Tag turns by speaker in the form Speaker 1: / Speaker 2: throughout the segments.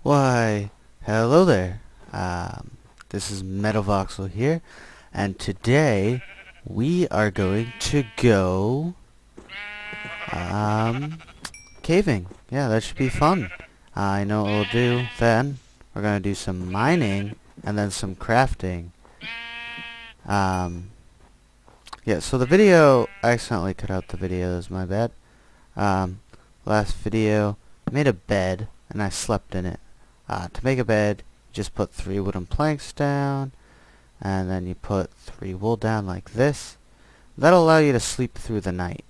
Speaker 1: Why, hello there. This is Metavoxel here, and today we are going to go caving. Yeah, that should be fun. I know what we'll do then. We're gonna do some mining and then some crafting. Um, yeah. So the video, I accidentally cut out the videos. My bad. Um, Last video, I made a bed and I slept in it. To make a bed, you just put 3 wooden planks down, and then you put 3 wool down like this. That'll allow you to sleep through the night.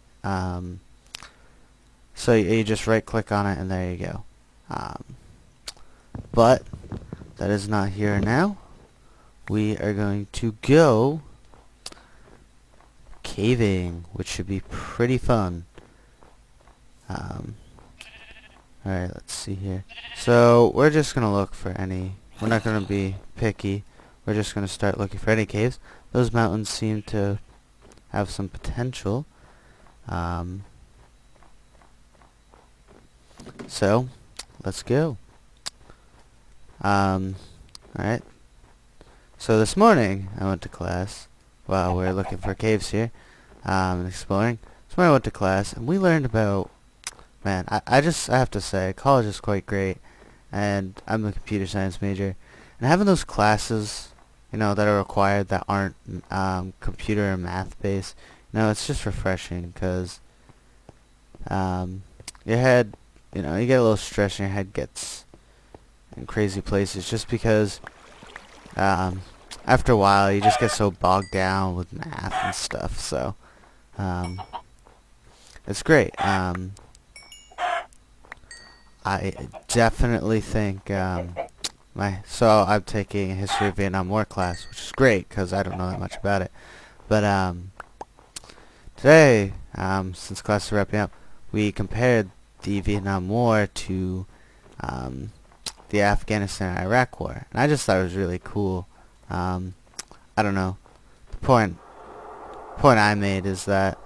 Speaker 1: So you just right click on it and there you go. But that is not here now. We are going to go caving, which should be pretty fun. Alright, let's see here. So, we're just going to look for any... We're not going to be picky. We're just going to start looking for any caves. Those mountains seem to have some potential. So, let's go. Alright. So, this morning, I went to class. Wow, we're looking for caves here. Exploring. This morning I went to class, and we learned about... Man, I have to say, college is quite great, and I'm a computer science major, and having those classes, that are required that aren't computer or math based, it's just refreshing, because your head, you get a little stressed and your head gets in crazy places, just because after a while you just get so bogged down with math and stuff, so it's great. I definitely think so I'm taking a history of Vietnam War class, which is great because I don't know that much about it. But today, since class is wrapping up, we compared the Vietnam War to the Afghanistan and Iraq War, and I just thought it was really cool. I don't know. The point I made is that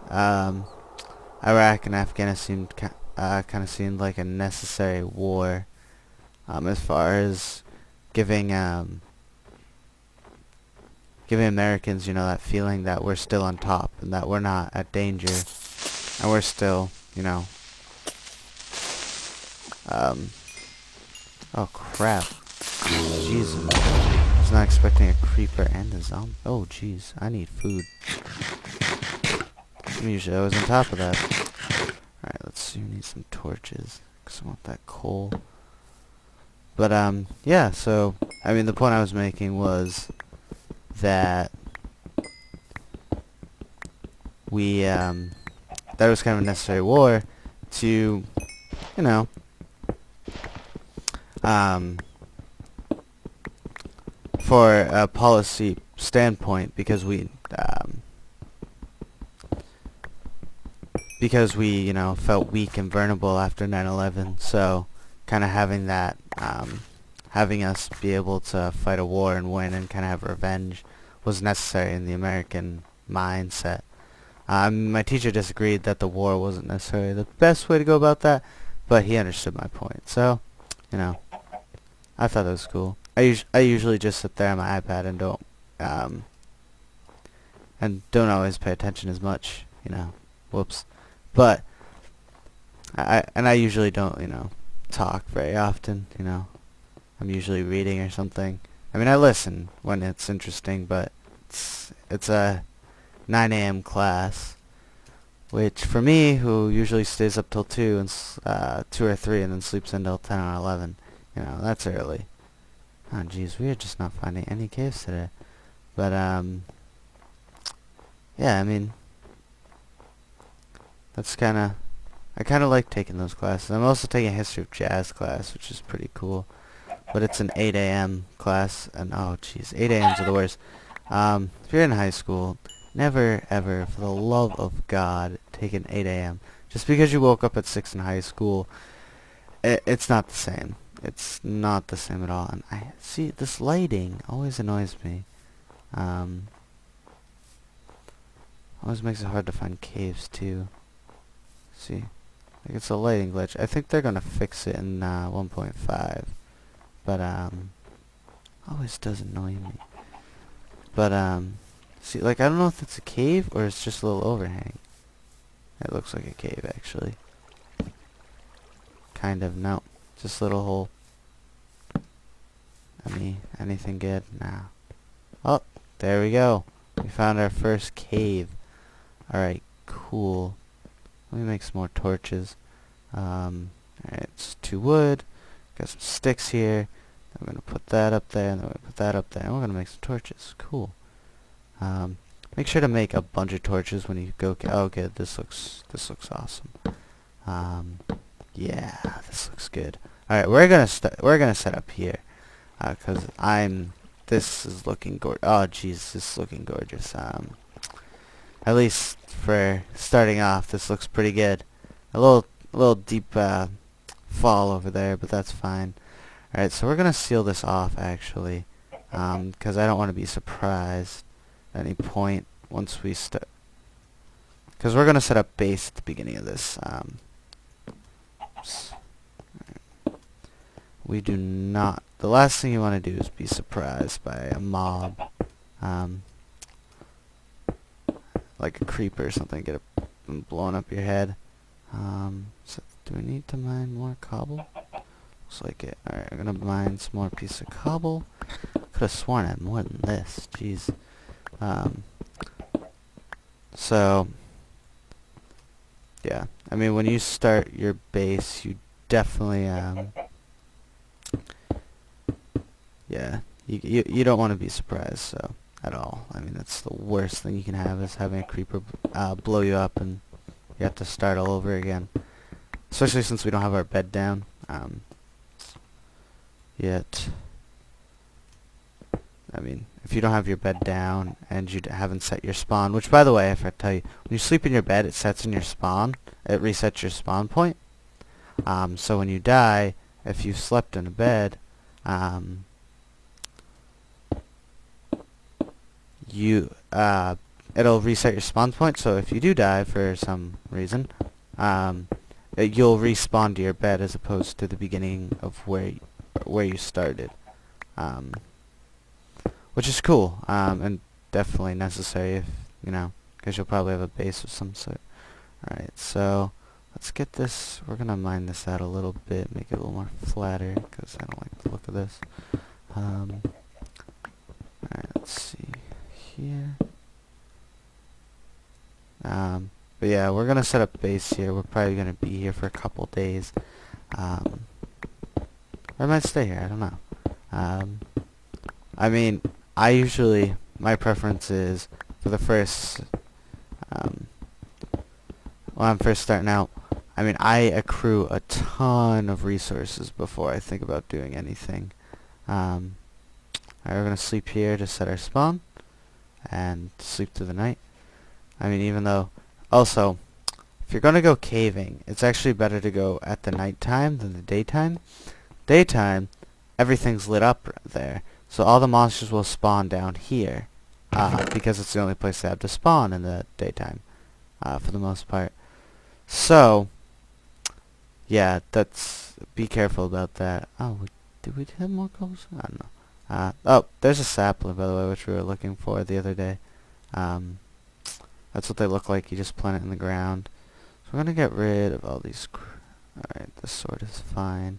Speaker 1: Iraq and Afghanistan kind of seemed like a necessary war, as far as giving Americans, that feeling that we're still on top and that we're not at danger, and we're still, oh crap, jeez, I was not expecting a creeper and a zombie. Oh jeez, I need food. Usually I was on top of that. Alright, let's see, we need some torches, because I want that coal. But, yeah, so, the point I was making was that that was kind of a necessary war to, for a policy standpoint, because we felt weak and vulnerable after 9/11, so kind of having that, having us be able to fight a war and win and kind of have revenge was necessary in the American mindset. My teacher disagreed that the war wasn't necessarily the best way to go about that, but he understood my point, so, I thought that was cool. I usually just sit there on my iPad and don't always pay attention as much, whoops. But I usually don't, talk very often, I'm usually reading or something. I listen when it's interesting, but it's a 9 a.m. class, which for me, who usually stays up till 2 and 2 or 3 and then sleeps until 10 or 11, that's early. Oh jeez, we are just not finding any caves today. But yeah, that's I kind of like taking those classes. I'm also taking a history of jazz class, which is pretty cool. But it's an 8 a.m. class, and oh jeez, 8 a.m.s are the worst. If you're in high school, never ever, for the love of God, take an 8 a.m. Just because you woke up at 6 in high school, it's not the same. It's not the same at all. And I see, this lighting always annoys me. Always makes it hard to find caves too. See, like it's a lighting glitch. I think they're gonna fix it in 1.5. but always does annoy me. But see, like, I don't know if it's a cave or it's just a little overhang. It looks like a cave, actually. Kind of. No, just a little hole. Anything good? Nah. Oh, there we go. We found our first cave. Alright, cool. Let me make some more torches. Alright, it's 2 wood. Got some sticks here. I'm gonna put that up there, and then we're gonna put that up there, and we're gonna make some torches. Cool. Make sure to make a bunch of torches when you go. Oh, good. This looks awesome. Yeah, this looks good. All right, we're gonna set up here, cause this is looking gorgeous. Oh, jeez, this is looking gorgeous. At least for starting off, this looks pretty good. A little deep fall over there, but that's fine. All right, so we're gonna seal this off actually, cause I don't want to be surprised at any point once we start. Cause we're gonna set up base at the beginning of this. We do not. The last thing you want to do is be surprised by a mob, like a creeper or something, get blown up your head. So do we need to mine more cobble? Looks like it. Alright, I'm gonna mine some more piece of cobble. Could have sworn I had more than this. Jeez. So yeah, I mean, when you start your base, you definitely yeah, you don't want to be surprised, so at all. I mean, that's the worst thing you can have, is having a creeper blow you up and you have to start all over again. Especially since we don't have our bed down yet. I mean, if you don't have your bed down and you haven't set your spawn, which, by the way, if I tell you, when you sleep in your bed, it sets in your spawn. It resets your spawn point. So when you die, if you slept in a bed, it'll reset your spawn point. So if you do die for some reason, you'll respawn to your bed as opposed to the beginning of where you started. Which is cool, and definitely necessary if, because you'll probably have a base of some sort. Alright, so let's get this. We're going to mine this out a little bit, make it a little more flatter, because I don't like the look of this. Alright, let's see here. But yeah, we're going to set up base here. We're probably going to be here for a couple days. Or I might stay here, I don't know. I mean, my preference is for the first, when I'm first starting out, I mean, I accrue a ton of resources before I think about doing anything. Alright, we're going to sleep here to set our spawn, and sleep through the night. I mean, even though, also, if you're going to go caving, it's actually better to go at the night time than the daytime. Daytime, everything's lit up there. So all the monsters will spawn down here, because it's the only place they have to spawn in the daytime, for the most part. So, yeah, be careful about that. Oh, did we have more cobbles? I don't know. Oh, there's a sapling, by the way, which we were looking for the other day. That's what they look like. You just plant it in the ground. So we're going to get rid of all these. Alright, this sword is fine.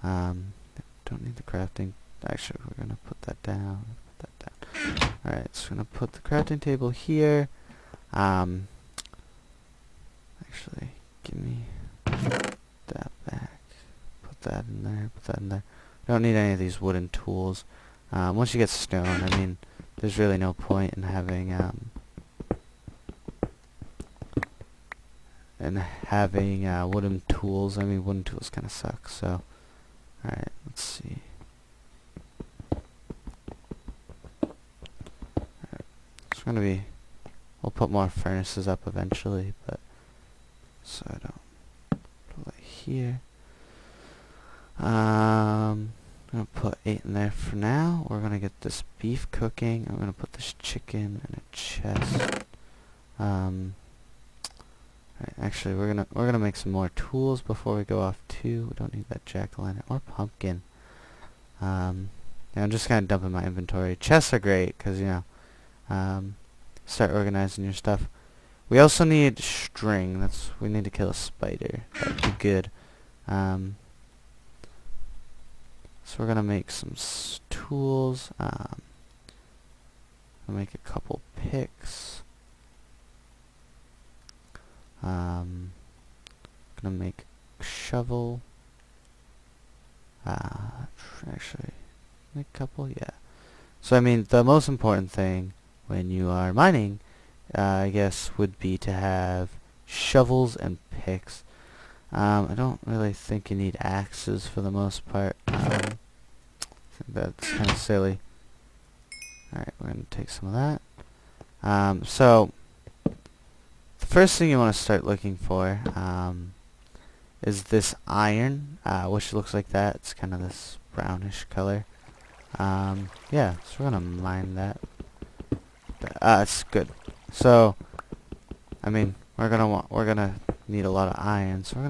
Speaker 1: Don't need the crafting. Actually, we're going to put that down. Alright, so we're going to put the crafting table here. Actually, give me that back. Put that in there, put that in there. Don't need any of these wooden tools. Once you get stone, I mean, there's really no point in having, wooden tools. I mean, wooden tools kind of suck, so. Alright, let's see. We'll put more furnaces up eventually, but so I don't put it here. I'm gonna put 8 in there for now. We're gonna get this beef cooking. I'm gonna put this chicken in a chest. Right, actually, we're gonna make some more tools before we go off too. We don't need that jack-o'-lantern or pumpkin. Yeah, I'm just kind of dumping my inventory. Chests are great because, you know, start organizing your stuff. We also need string. We need to kill a spider. That'd be good. So we're gonna make some tools. I'll make a couple picks. Gonna make a shovel. Actually, make a couple. Yeah. So I mean, the most important thing when you are mining, I guess, would be to have shovels and picks. I don't really think you need axes for the most part. I think that's kind of silly. Alright, we're going to take some of that. So, the first thing you want to start looking for is this iron, which looks like that. It's kind of this brownish color. Yeah, so we're going to mine that. It's good. So, I mean, we're gonna need a lot of iron, so we're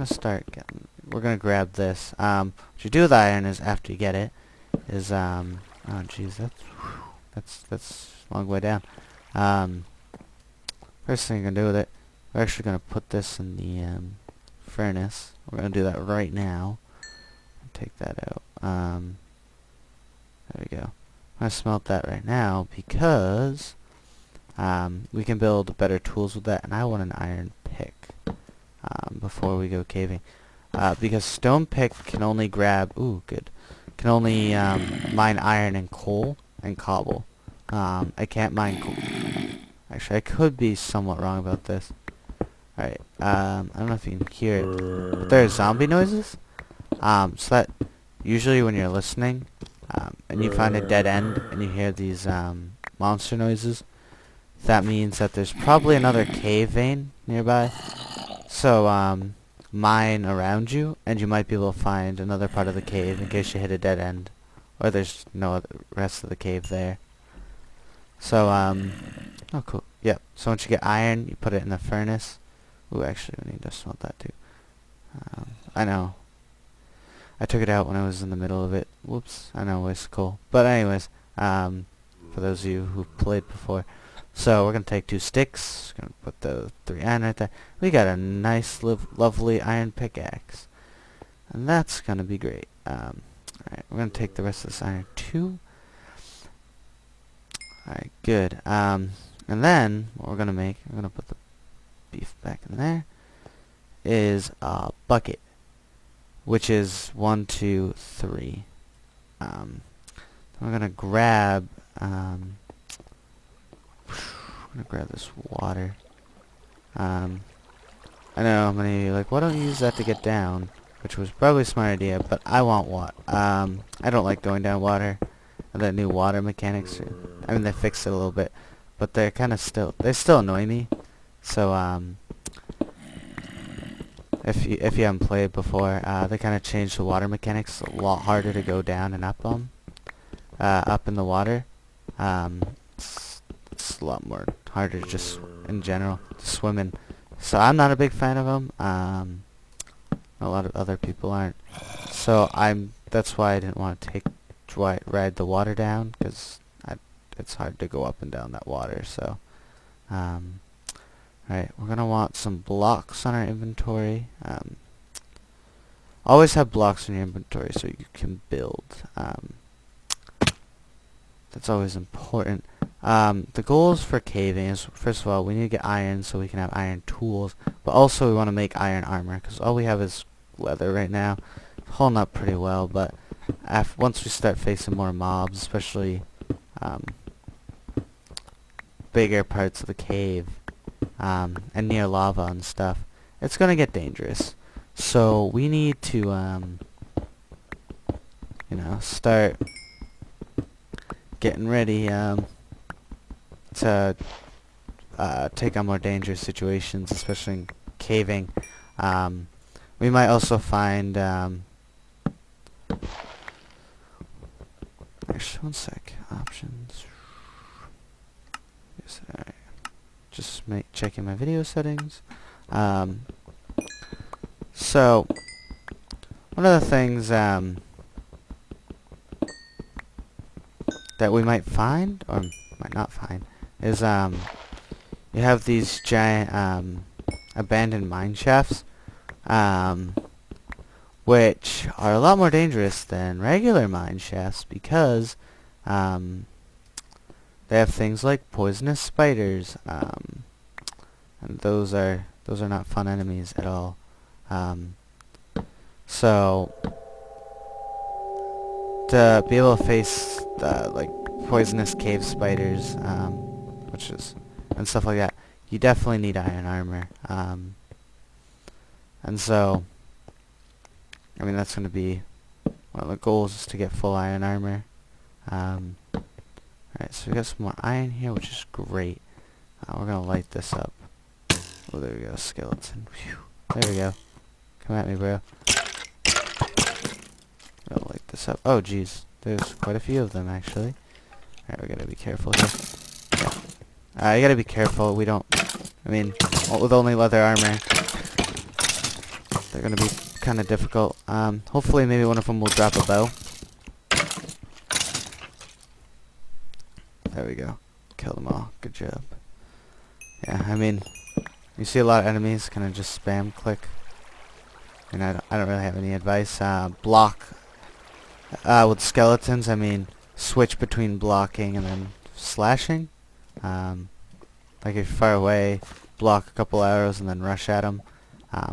Speaker 1: gonna grab this. What you do with iron is, after you get it, is oh jeez, that's a long way down. First thing you're gonna do with it, we're actually gonna put this in the furnace. We're gonna do that right now. Take that out. There we go. I'm gonna smelt that right now because we can build better tools with that, and I want an iron pick before we go caving, because stone pick can only grab can only mine iron and coal and cobble. I can't mine coal. Actually, I could be somewhat wrong about this. Alright, I don't know if you can hear it, but there are zombie noises. So that usually when you're listening and you find a dead end and you hear these monster noises, that means that there's probably another cave vein nearby. So, mine around you, and you might be able to find another part of the cave in case you hit a dead end, or there's no other rest of the cave there. So, oh cool. Yep. So once you get iron, you put it in the furnace. Ooh, actually, we need to smelt that too. I know. I took it out when I was in the middle of it. Whoops. I know, it's cool. But anyways, for those of you who played before. So we're going to take 2 sticks, going to put the 3 iron right there. We got a nice, lovely iron pickaxe. And that's going to be great. Alright, we're going to take the rest of this iron too. Alright, good. And then, what we're going to make, we're going to put the beef back in there, is a bucket, which is 1, 2, 3. Then we're going to grab... I'm gonna grab this water. I know many of you are like, why don't you use that to get down? Which was probably a smart idea, but I want water. I don't like going down water. And the new water mechanics, I mean, they fixed it a little bit, but they're kind of they still annoy me. So, if you haven't played before, they kind of changed the water mechanics. A lot harder to go down and up on, up in the water. It's a lot more harder just in general to swim in. So I'm not a big fan of them. A lot of other people aren't. So that's why I didn't want to ride the water down, because it's hard to go up and down that water. So, right, we're gonna want some blocks on our inventory. Always have blocks in your inventory so you can build. That's always important. The goals for caving is, first of all, we need to get iron so we can have iron tools, but also we want to make iron armor, because all we have is leather right now. Holding up pretty well, but once we start facing more mobs, especially bigger parts of the cave, and near lava and stuff, it's going to get dangerous. So we need to, you know, start getting ready to take on more dangerous situations, especially in caving. We might also find actually, one sec. Options. Yes, alright. Just checking my video settings. So one of the things that we might find, or might not find, is you have these giant abandoned mine shafts, which are a lot more dangerous than regular mine shafts because they have things like poisonous spiders, and those are not fun enemies at all. So to be able to face like poisonous cave spiders, and stuff like that, you definitely need iron armor. And so, I mean, that's going to be one of the goals, is to get full iron armor. Alright, so we got some more iron here, which is great. We're going to light this up. Oh, there we go, skeleton. Whew. There we go. Come at me, bro. I'll light this up. Oh, jeez. There's quite a few of them, actually. Alright, we gotta be careful here. Yeah. You gotta be careful. We don't... I mean, with only leather armor, they're gonna be kind of difficult. Hopefully maybe one of them will drop a bow. There we go. Kill them all. Good job. Yeah, I mean, you see a lot of enemies kind of just spam click. And I don't really have any advice. Block with skeletons. I mean, switch between blocking and then slashing. Like if you're far away, block a couple arrows and then rush at them.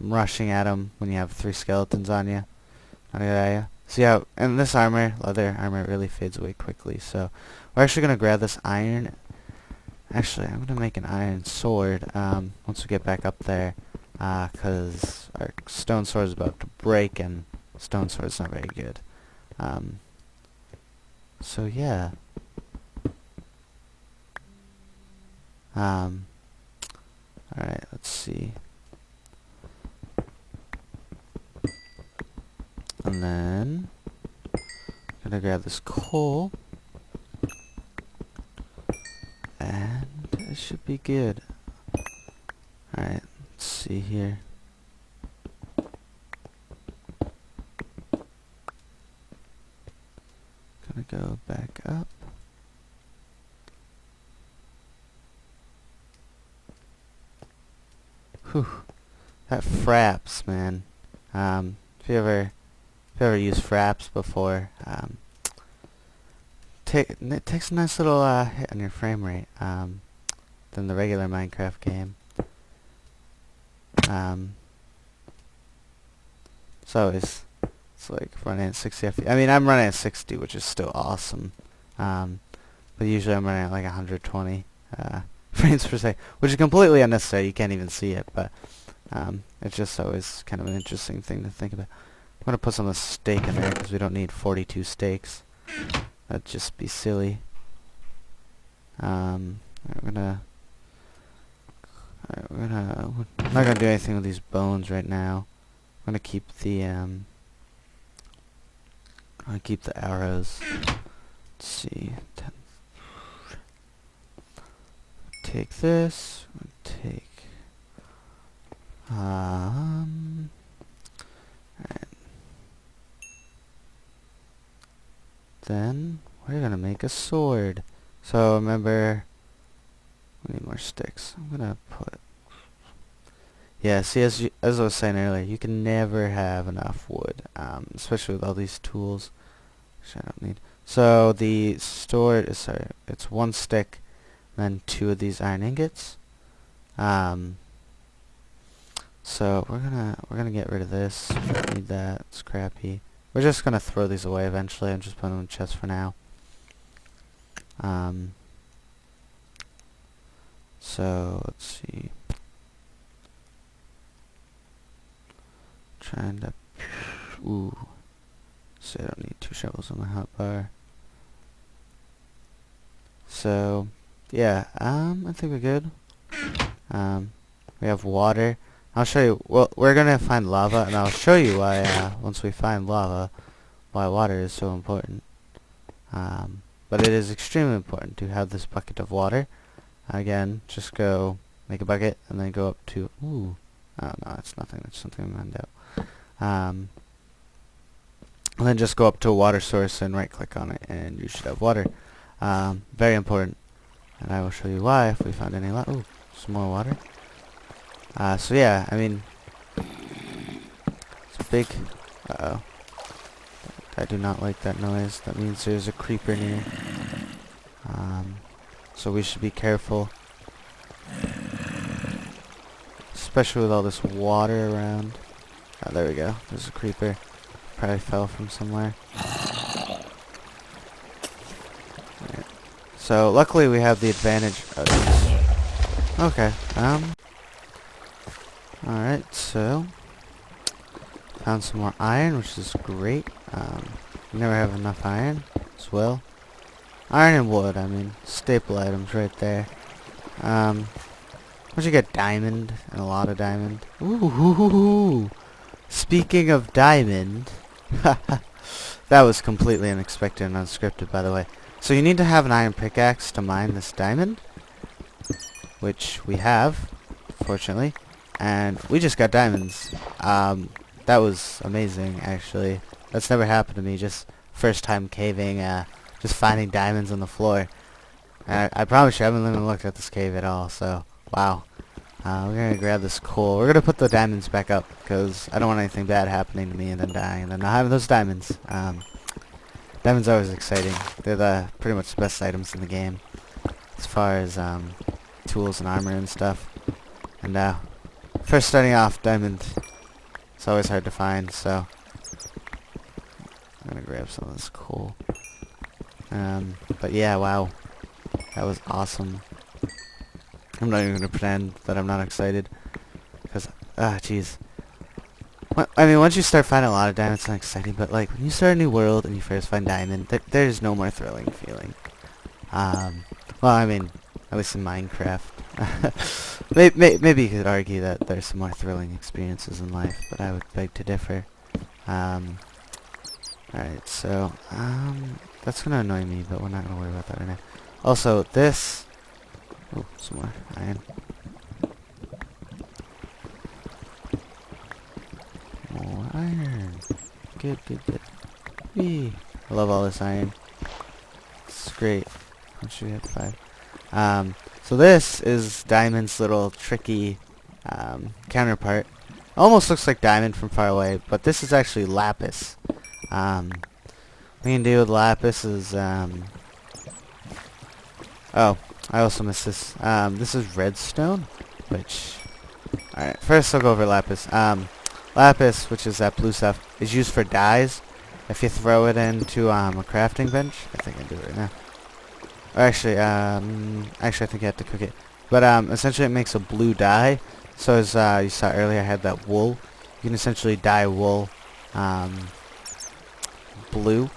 Speaker 1: Rushing at them when you have 3 skeletons on you. See how, and this armor, leather armor, really fades away quickly. So we're actually gonna grab this iron. Actually, I'm gonna make an iron sword once we get back up there, because our stone sword is about to break, and stone sword's not very good. So yeah. Alright, let's see. And then I'm gonna grab this coal, and it should be good. Alright, let's see here. Gonna go back up. Whew, that fraps, man. If you ever used fraps before, it takes a nice little hit on your frame rate than the regular Minecraft game. So it's like running at 60 FPS. I mean, I'm running at 60, which is still awesome. But usually I'm running at like 120 frames per second, which is completely unnecessary. You can't even see it, but it's just always kind of an interesting thing to think about. I'm gonna put some of the steak in there because we don't need 42 steaks. That'd just be silly. I'm not gonna do anything with these bones right now. I'm gonna keep the arrows. Let's see. Take this. Take alright. Then we're gonna make a sword. So remember, we need more sticks. I'm gonna put. Yeah, see, as I was saying earlier, you can never have enough wood, especially with all these tools, which I don't need. So the sword is, sorry, it's 1 stick, then 2 of these iron ingots. So we're gonna get rid of this. We don't need that. It's crappy. We're just gonna throw these away eventually. I'm just putting them in the chest for now. So let's see. Trying to. Ooh. So I don't need 2 shovels on my hotbar. So yeah. I think we're good. We have water. I'll show you. Well, we're gonna find lava, and I'll show you why. Once we find lava, why water is so important. But it is extremely important to have this bucket of water. Again, just go make a bucket, and then go up to. Ooh. Oh no, that's nothing. That's something I mined out. And then just go up to a water source and right-click on it, and you should have water. Very important. And I will show you why if we find any ooh, some more water. So yeah, I mean, it's a big, uh-oh. I do not like that noise. That means there's a creeper near. So we should be careful. Especially with all this water around. Oh, there we go. There's a creeper. Probably fell from somewhere. Right. So luckily we have the advantage. Okay. Alright, so found some more iron, which is great. You never have enough iron as well. Iron and wood, I mean, staple items right there. Once you get diamond, and a lot of diamond. Ooh, speaking of diamond, that was completely unexpected and unscripted, by the way. So you need to have an iron pickaxe to mine this diamond, which we have, fortunately, and we just got diamonds. That was amazing, actually. That's never happened to me, just first time caving, just finding diamonds on the floor. And I promise you, I haven't even looked at this cave at all, so, wow. We're gonna grab this coal. We're gonna put the diamonds back up, because I don't want anything bad happening to me and then dying, and then not having those diamonds. Diamonds are always exciting. They're pretty much the best items in the game, as far as, tools and armor and stuff. And, first starting off, diamond, it's always hard to find, so I'm gonna grab some of this coal. But yeah, wow. That was awesome. I'm not even gonna pretend that I'm not excited, because, jeez. I mean, once you start finding a lot of diamonds, it's not exciting, but, like, when you start a new world and you first find diamond, there's no more thrilling feeling. Well, I mean, at least in Minecraft. Maybe you could argue that there's some more thrilling experiences in life, but I would beg to differ. Alright, so, that's gonna annoy me, but we're not gonna worry about that right now. Also, this... Oh, some more iron. More iron. Good, good, good. Whee! I love all this iron. It's great. How should we have 5? So this is Diamond's little tricky, counterpart. Almost looks like Diamond from far away, but this is actually Lapis. What we can do with Lapis is, oh, I also missed this. This is redstone, which... Alright, first I'll go over lapis. Lapis, which is that blue stuff, is used for dyes. If you throw it into a crafting bench, I think I can do it right now. Or actually, I think you have to cook it. But essentially it makes a blue dye. So as you saw earlier, I had that wool. You can essentially dye wool blue.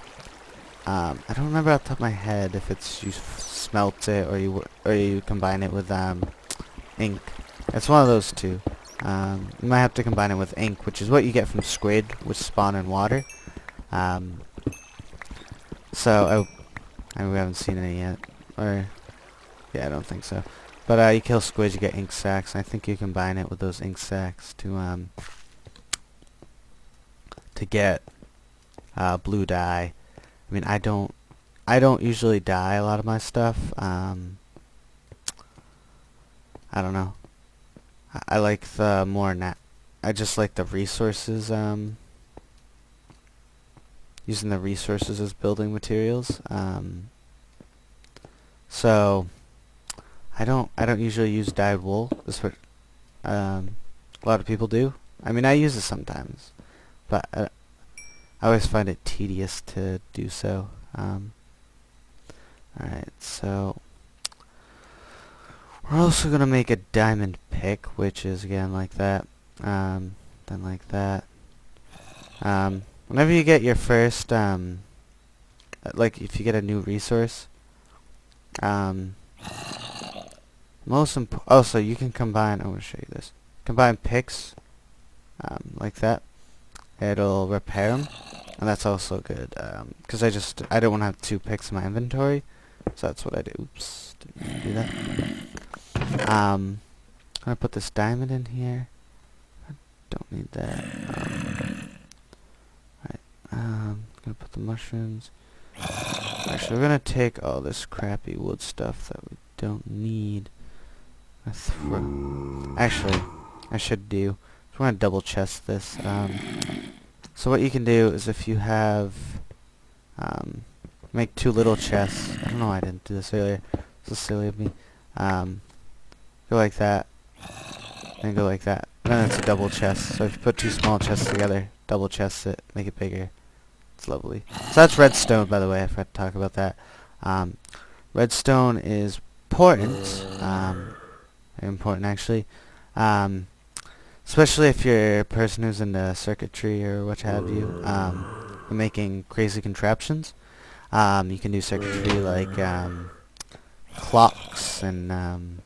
Speaker 1: I don't remember off the top of my head if it's you smelt it or you combine it with ink. It's one of those two. You might have to combine it with ink, which is what you get from squid, which spawn in water. So we haven't seen any yet, or yeah, I don't think so. But you kill squids, you get ink sacs. And I think you combine it with those ink sacs to get blue dye. I mean, I don't usually dye a lot of my stuff. I don't know. I like the more I just like the resources. Using the resources as building materials. So I don't usually use dyed wool. That's what a lot of people do. I mean, I use it sometimes, but I always find it tedious to do so. Alright, so we're also gonna make a diamond pick, which is again like that. Then like that. Whenever you get your first, like if you get a new resource, so you can combine. I'm gonna show you this. Combine picks, like that. It'll repair them, and that's also good. Because I don't want to have 2 picks in my inventory, so that's what I do. Oops, didn't do that. I'm gonna put this diamond in here. I don't need that. Right. I'm gonna put the mushrooms. Actually, we're gonna take all this crappy wood stuff that we don't need. Actually, I should do. So we're gonna double chest this. So what you can do is if you have, make 2 little chests. I don't know why I didn't do this earlier. This is silly of me. Go like that, and go like that. And then it's a double chest. So if you put 2 small chests together, double chest it, make it bigger. It's lovely. So that's redstone, by the way. I forgot to talk about that. Redstone is important. Very important, actually. Especially if you're a person who's into circuitry or what have you. Making crazy contraptions. You can do circuitry like clocks and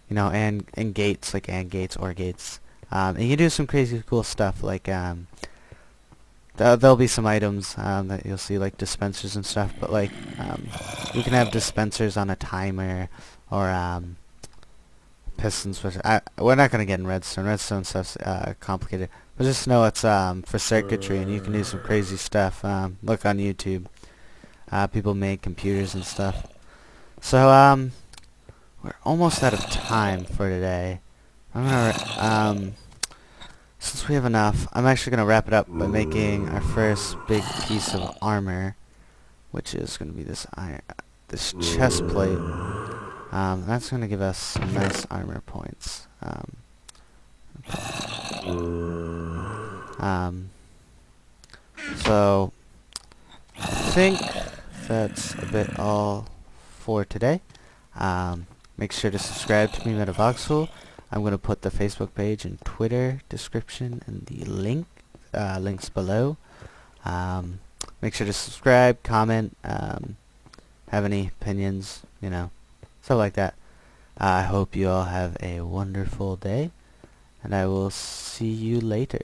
Speaker 1: you know, and gates, like AND gates, OR gates. And you can do some crazy cool stuff like there'll be some items that you'll see, like dispensers and stuff, but like you can have dispensers on a timer or pistons, which we're not gonna get in redstone. Redstone stuff's complicated, but just know it's for circuitry, and you can do some crazy stuff. Look on YouTube. People make computers and stuff. So we're almost out of time for today. I'm gonna since we have enough, I'm actually gonna wrap it up by making our first big piece of armor, which is gonna be this this chest plate. That's gonna give us some nice armor points. So I think that's a bit all for today. Make sure to subscribe to me, Metavoxel. I'm going to put the Facebook page and Twitter description and the links below. Make sure to subscribe, comment, have any opinions, you know, stuff like that. I hope you all have a wonderful day, and I will see you later.